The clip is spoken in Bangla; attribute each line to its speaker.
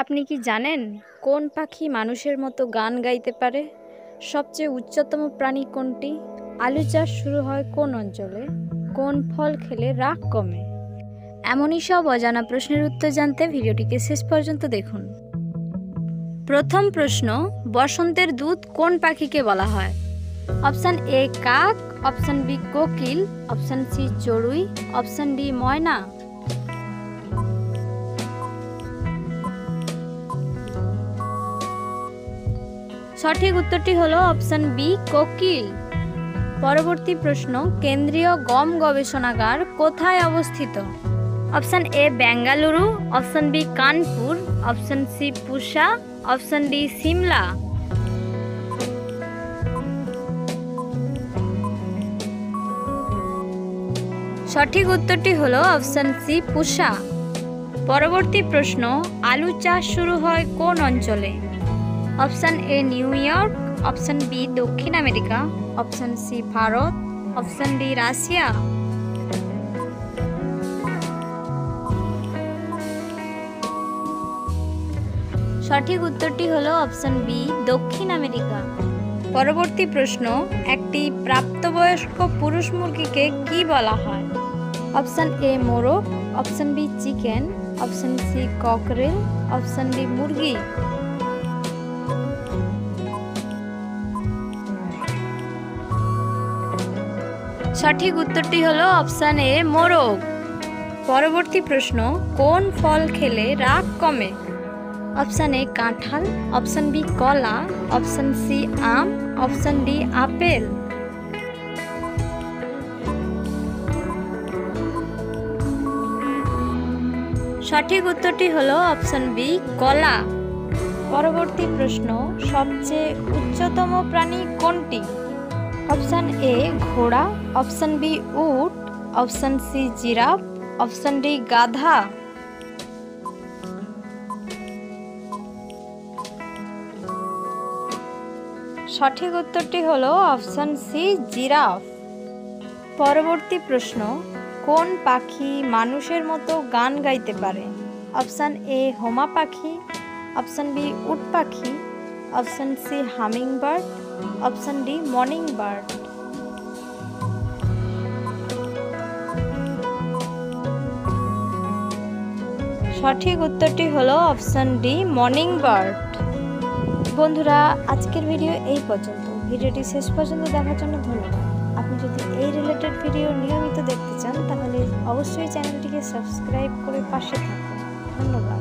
Speaker 1: আপনি কি জানেন কোন পাখি মানুষের মতো গান গাইতে পারে? সবচেয়ে উচ্চতম প্রাণী কোনটি? আলু চাষ শুরু হয় কোন অঞ্চলে? কোন ফল খেলে রাগ কমে? এমনই সব অজানা প্রশ্নের উত্তর জানতে ভিডিওটিকে শেষ পর্যন্ত দেখুন। প্রথম প্রশ্ন, বসন্তের দূত কোন পাখিকে বলা হয়? অপশান এ কাক, অপশান বি কোকিল, অপশান সি চড়ুই, অপশান ডি ময়না। সঠিক উত্তরটি হলো অপশান বি কোকিল। পরবর্তী প্রশ্ন, কেন্দ্রীয় গম গবেষণাগার কোথায় অবস্থিত? Option A Bengaluru, option B Kanpur, option C Pusa, option D Shimla. সঠিক উত্তরটি হলো অপশান সি পুসা। পরবর্তী প্রশ্ন, আলু চাষ শুরু হয় কোন অঞ্চলে? Option A New York, option B দক্ষিণ আমেরিকা, option C Bharat, option D রাশিয়া। সঠিক উত্তরটি হলো অপশান বি দক্ষিণ আমেরিকা। পরবর্তী প্রশ্ন, একটি প্রাপ্তবয়স্ক পুরুষ মুরগিকে কি বলা হয়? অপশান এ মোরগ, option B chicken, option C cockerel, option D মুরগি। সঠিক উত্তরটি হলো অপশান এ মোরগ। পরবর্তী প্রশ্ন, কোন ফল খেলে রাগ কমে? অপশান এ কাঁঠাল, অপশান বি কলা, অপশান সি আম, অপশান ডি আপেল। সঠিক উত্তরটি হলো অপশান বি কলা। পরবর্তী প্রশ্ন, সবচেয়ে উচ্চতম প্রাণী কোনটি? অপশান এ ঘোড়া, অপশান বি উট, option C giraffe, option D গাধা। সঠিক উত্তরটি হলো অপশান সি জিরাফ। পরবর্তী প্রশ্ন, কোন পাখি মানুষের মতো গান গাইতে পারে? অপশান এ হোমা পাখি, অপশান বি উট পাখি, option C hummingbird, option D morning bird. সঠিক উত্তরটি হলো অপশান ডি মর্নিং বার্ড। বন্ধুরা, আজকের ভিডিও এই পর্যন্ত। ভিডিওটি শেষ পর্যন্ত দেখার জন্য ধন্যবাদ। আপনি যদি এই রিলেটেড ভিডিও নিয়মিত দেখতে চান তাহলে অবশ্যই চ্যানেলটিকে সাবস্ক্রাইব করে পাশে থাকুন। ধন্যবাদ।